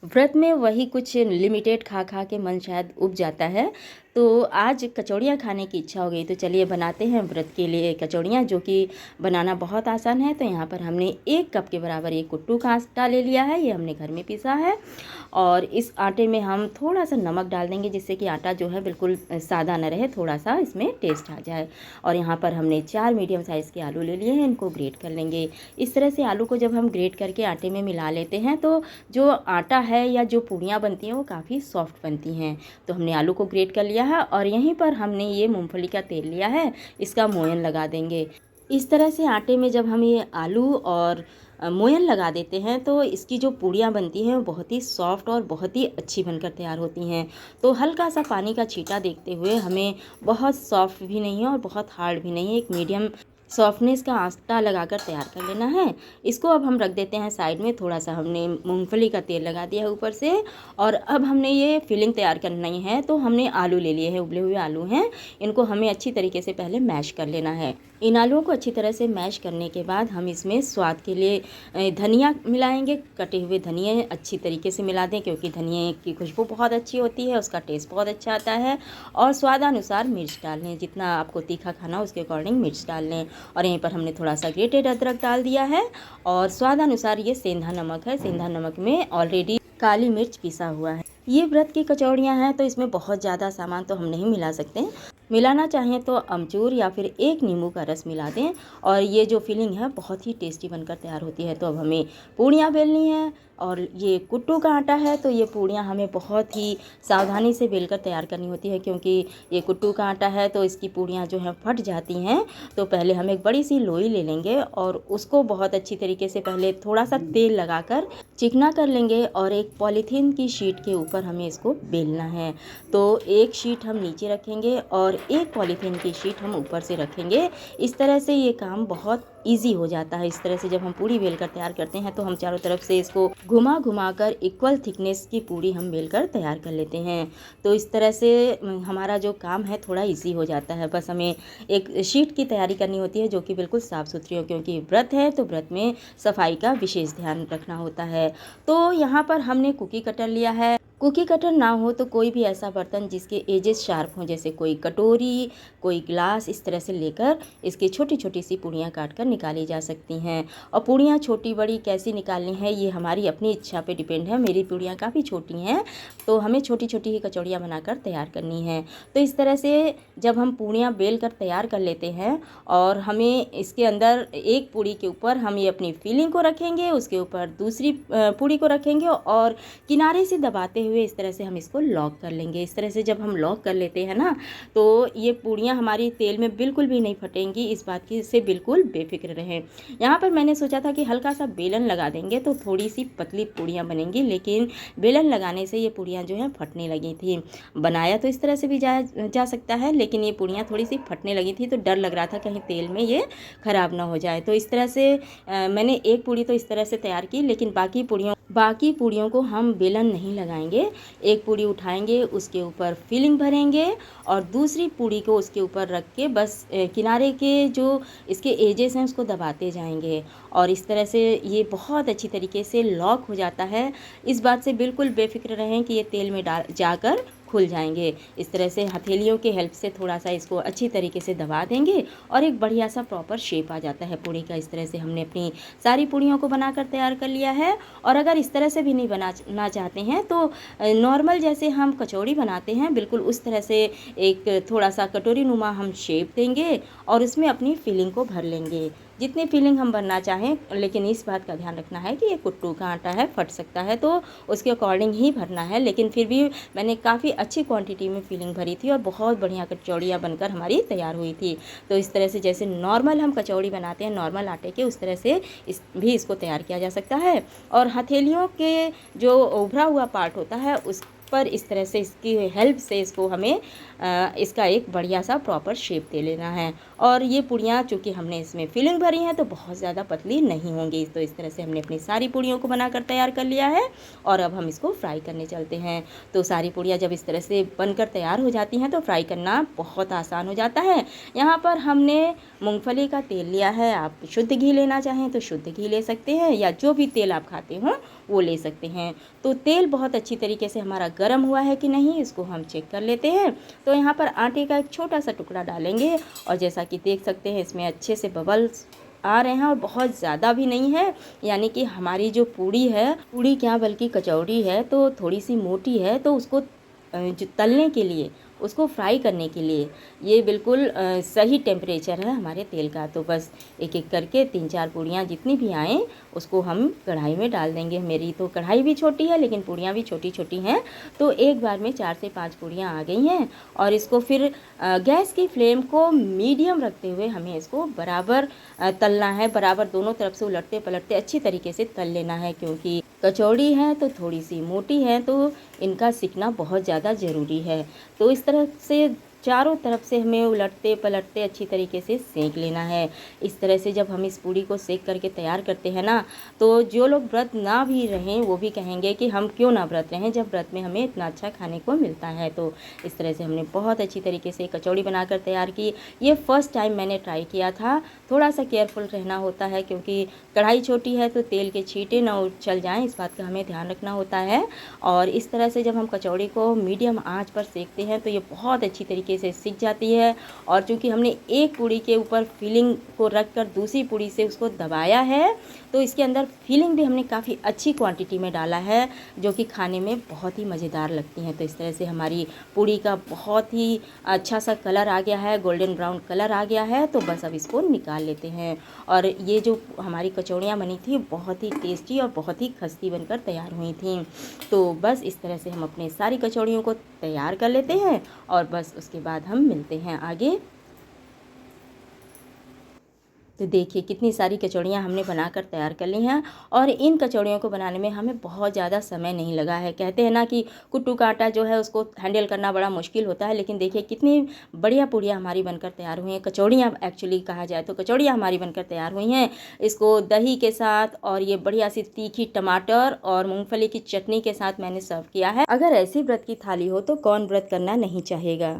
व्रत में वही कुछ लिमिटेड खा खा के मन शायद ऊब जाता है। तो आज कचौड़ियाँ खाने की इच्छा हो गई, तो चलिए बनाते हैं व्रत के लिए कचौड़ियाँ, जो कि बनाना बहुत आसान है। तो यहाँ पर हमने 1 कप के बराबर ये कुट्टू का आटा ले लिया है, ये हमने घर में पीसा है। और इस आटे में हम थोड़ा सा नमक डाल देंगे, जिससे कि आटा जो है बिल्कुल सादा न रहे, थोड़ा सा इसमें टेस्ट आ जाए। और यहाँ पर हमने 4 मीडियम साइज़ के आलू ले लिए हैं, इनको ग्रेट कर लेंगे। इस तरह से आलू को जब हम ग्रेट करके आटे में मिला लेते हैं, तो जो आटा है या जो पूड़ियाँ बनती हैं वो काफ़ी सॉफ्ट बनती हैं। तो हमने आलू को ग्रेट कर लिया है और यहीं पर हमने ये मूंगफली का तेल लिया है, इसका मोयन लगा देंगे। इस तरह से आटे में जब हम ये आलू और मोयन लगा देते हैं, तो इसकी जो पूड़ियाँ बनती हैं वो बहुत ही सॉफ्ट और बहुत ही अच्छी बनकर तैयार होती हैं। तो हल्का सा पानी का छींटा देखते हुए, हमें बहुत सॉफ्ट भी नहीं है और बहुत हार्ड भी नहीं है, एक मीडियम सॉफ्टनेस का आटा लगाकर तैयार कर लेना है। इसको अब हम रख देते हैं साइड में। थोड़ा सा हमने मूंगफली का तेल लगा दिया है ऊपर से। और अब हमने ये फिलिंग तैयार करनी है, तो हमने आलू ले लिए हैं, उबले हुए आलू हैं। इनको हमें अच्छी तरीके से पहले मैश कर लेना है। इन आलूओं को अच्छी तरह से मैश करने के बाद हम इसमें स्वाद के लिए धनिया मिलाएंगे। कटे हुए धनिया अच्छी तरीके से मिला दें, क्योंकि धनिया की खुशबू बहुत अच्छी होती है, उसका टेस्ट बहुत अच्छा आता है। और स्वादानुसार मिर्च डाल लें, जितना आपको तीखा खाना हो उसके अकॉर्डिंग मिर्च डाल लें। और यहीं पर हमने थोड़ा सा ग्रेटेड अदरक डाल दिया है। और स्वादानुसार ये सेंधा नमक है, सेंधा नमक में ऑलरेडी काली मिर्च पिसा हुआ है। ये व्रत की कचौड़ियाँ हैं, तो इसमें बहुत ज़्यादा सामान तो हम नहीं मिला सकते। मिलाना चाहें तो अमचूर या फिर 1 नींबू का रस मिला दें, और ये जो फिलिंग है बहुत ही टेस्टी बनकर तैयार होती है। तो अब हमें पूड़ियाँ बेलनी हैं, और ये कुट्टू का आटा है, तो ये पूड़ियाँ हमें बहुत ही सावधानी से बेलकर तैयार करनी होती है, क्योंकि ये कुट्टू का आटा है तो इसकी पूड़ियाँ जो हैं फट जाती हैं। तो पहले हम एक बड़ी सी लोई ले लेंगे और उसको बहुत अच्छी तरीके से पहले थोड़ा सा तेल लगाकर चिकना कर लेंगे, और एक पॉलीथीन की शीट के ऊपर हमें इसको बेलना है। तो एक शीट हम नीचे रखेंगे और एक पॉलीथीन की शीट हम ऊपर से रखेंगे। इस तरह से ये काम बहुत ईजी हो जाता है। इस तरह से जब हम पूड़ी बेलकर तैयार करते हैं, तो हम चारों तरफ से इसको घुमा घुमा कर इक्वल थिकनेस की पूड़ी हम बेलकर तैयार कर लेते हैं। तो इस तरह से हमारा जो काम है थोड़ा ईजी हो जाता है। बस हमें एक शीट की तैयारी करनी होती है, जो कि बिल्कुल साफ़ सुथरी हो, क्योंकि व्रत है तो व्रत में सफाई का विशेष ध्यान रखना होता है। तो यहाँ पर हमने कुकी कटर लिया है। कुकी कटर ना हो तो कोई भी ऐसा बर्तन जिसके एजेस शार्प हों, जैसे कोई कटोरी, कोई ग्लास, इस तरह से लेकर इसकी छोटी छोटी सी पूड़ियाँ काट कर निकाली जा सकती हैं। और पूड़ियाँ छोटी बड़ी कैसी निकालनी है ये हमारी अपनी इच्छा पे डिपेंड है। मेरी पूड़ियाँ काफ़ी छोटी हैं, तो हमें छोटी छोटी ही कचौड़ियाँ बनाकर तैयार करनी है। तो इस तरह से जब हम पूड़ियाँ बेल कर तैयार कर लेते हैं, और हमें इसके अंदर एक पूड़ी के ऊपर हम ये अपनी फिलिंग को रखेंगे, उसके ऊपर दूसरी पूड़ी को रखेंगे, और किनारे से दबाते हुए इस तरह से हम इसको लॉक कर लेंगे। इस तरह से जब हम लॉक कर लेते हैं ना, तो ये पूड़ियाँ हमारी तेल में बिल्कुल भी नहीं फटेंगी। इस बात की से बिल्कुल बेफिक्र रहें। यहाँ पर मैंने सोचा था कि हल्का सा बेलन लगा देंगे तो थोड़ी सी पतली पूड़ियाँ बनेंगी, लेकिन बेलन लगाने से ये पूड़ियाँ जो हैं फटने लगी थी। बनाया तो इस तरह से भी जा सकता है, लेकिन ये पूड़ियाँ थोड़ी सी फटने लगी थी, तो डर लग रहा था कहीं तेल में ये ख़राब ना हो जाए। तो इस तरह से मैंने एक पूड़ी तो इस तरह से तैयार की, लेकिन बाकी पूड़ियों को हम बेलन नहीं लगाएंगे। एक पूड़ी उठाएंगे, उसके ऊपर फिलिंग भरेंगे, और दूसरी पूड़ी को उसके ऊपर रख के बस किनारे के जो इसके एजेस हैं उसको दबाते जाएंगे, और इस तरह से ये बहुत अच्छी तरीके से लॉक हो जाता है। इस बात से बिल्कुल बेफिक्र रहें कि ये तेल में डाल जाकर खुल जाएंगे। इस तरह से हथेलियों के हेल्प से थोड़ा सा इसको अच्छी तरीके से दबा देंगे, और एक बढ़िया सा प्रॉपर शेप आ जाता है पूड़ी का। इस तरह से हमने अपनी सारी पूड़ियों को बनाकर तैयार कर लिया है। और अगर इस तरह से भी नहीं बनाना चाहते हैं, तो नॉर्मल जैसे हम कचौड़ी बनाते हैं बिल्कुल उस तरह से एक थोड़ा सा कटोरी नुमा हम शेप देंगे, और उसमें अपनी फिलिंग को भर लेंगे जितनी फिलिंग हम भरना चाहें। लेकिन इस बात का ध्यान रखना है कि ये कुट्टू का आटा है, फट सकता है, तो उसके अकॉर्डिंग ही भरना है। लेकिन फिर भी मैंने काफ़ी अच्छी क्वांटिटी में फिलिंग भरी थी, और बहुत बढ़िया कचौड़ियाँ बनकर हमारी तैयार हुई थी। तो इस तरह से जैसे नॉर्मल हम कचौड़ी बनाते हैं नॉर्मल आटे के, उस तरह से इसको तैयार किया जा सकता है। और हथेलियों के जो उभरा हुआ पार्ट होता है उस पर इस तरह से इसकी हेल्प से इसको हमें इसका एक बढ़िया सा प्रॉपर शेप दे लेना है। और ये पूड़ियाँ चूँकि हमने इसमें फिलिंग भरी हैं तो बहुत ज़्यादा पतली नहीं होंगी। तो इस तरह से हमने अपनी सारी पूड़ियों को बनाकर तैयार कर लिया है, और अब हम इसको फ्राई करने चलते हैं। तो सारी पूड़ियाँ जब इस तरह से बनकर तैयार हो जाती हैं तो फ्राई करना बहुत आसान हो जाता है। यहाँ पर हमने मूंगफली का तेल लिया है। आप शुद्ध घी लेना चाहें तो शुद्ध घी ले सकते हैं, या जो भी तेल आप खाते हों वो ले सकते हैं। तो तेल बहुत अच्छी तरीके से हमारा गर्म हुआ है कि नहीं, इसको हम चेक कर लेते हैं। तो यहाँ पर आटे का एक छोटा सा टुकड़ा डालेंगे और जैसा कि देख सकते हैं इसमें अच्छे से बबल्स आ रहे हैं और बहुत ज़्यादा भी नहीं है, यानी कि हमारी जो पूड़ी है, पूड़ी क्या बल्कि कचौड़ी है तो थोड़ी सी मोटी है, तो उसको जो तलने के लिए, उसको फ्राई करने के लिए ये बिल्कुल सही टेम्परेचर है हमारे तेल का। तो बस एक एक करके 3-4 पूड़ियाँ जितनी भी आएँ उसको हम कढ़ाई में डाल देंगे। मेरी तो कढ़ाई भी छोटी है लेकिन पूड़ियाँ भी छोटी छोटी हैं, तो एक बार में 4 से 5 पूड़ियाँ आ गई हैं। और इसको फिर गैस की फ्लेम को मीडियम रखते हुए हमें इसको बराबर तलना है, बराबर दोनों तरफ से उलटते पलटते अच्छी तरीके से तल लेना है, क्योंकि कचौड़ी है तो थोड़ी सी मोटी है, तो इनका सिकना बहुत ज़्यादा ज़रूरी है। तो इस तरह से चारों तरफ से हमें उलटते पलटते अच्छी तरीके से सेंक लेना है। इस तरह से जब हम इस पूड़ी को सेंक करके तैयार करते हैं ना, तो जो लोग व्रत ना भी रहें वो भी कहेंगे कि हम क्यों ना व्रत रहें जब व्रत में हमें इतना अच्छा खाने को मिलता है। तो इस तरह से हमने बहुत अच्छी तरीके से कचौड़ी बनाकर तैयार की। ये फर्स्ट टाइम मैंने ट्राई किया था। थोड़ा सा केयरफुल रहना होता है, क्योंकि कढ़ाई छोटी है तो तेल के छींटे ना उछल जाएँ, इस बात का हमें ध्यान रखना होता है। और इस तरह से जब हम कचौड़ी को मीडियम आंच पर सेकते हैं तो ये बहुत अच्छी तरीके से सिक जाती है। और चूंकि हमने एक पूड़ी के ऊपर फिलिंग को रखकर दूसरी पूड़ी से उसको दबाया है, तो इसके अंदर फिलिंग भी हमने काफ़ी अच्छी क्वांटिटी में डाला है, जो कि खाने में बहुत ही मज़ेदार लगती हैं। तो इस तरह से हमारी पूड़ी का बहुत ही अच्छा सा कलर आ गया है, गोल्डन ब्राउन कलर आ गया है। तो बस अब इसको निकाल लेते हैं। और ये जो हमारी कचौड़ियाँ बनी थी बहुत ही टेस्टी और बहुत ही खस्ती बनकर तैयार हुई थी। तो बस इस तरह से हम अपने सारी कचौड़ियों को तैयार कर लेते हैं और बस उसके बाद हम मिलते हैं आगे। तो देखिए कितनी सारी कचौड़ियाँ हमने बनाकर तैयार कर ली हैं, और इन कचौड़ियों को बनाने में हमें बहुत ज़्यादा समय नहीं लगा है। कहते हैं ना कि कुट्टू का आटा जो है उसको हैंडल करना बड़ा मुश्किल होता है, लेकिन देखिए कितनी बढ़िया पूड़ियाँ हमारी बनकर तैयार हुई हैं। कचौड़ियाँ एक्चुअली कहा जाए तो कचौड़ियाँ हमारी बनकर तैयार हुई हैं। इसको दही के साथ और ये बढ़िया सी तीखी टमाटर और मूँगफली की चटनी के साथ मैंने सर्व किया है। अगर ऐसी व्रत की थाली हो तो कौन व्रत करना नहीं चाहेगा।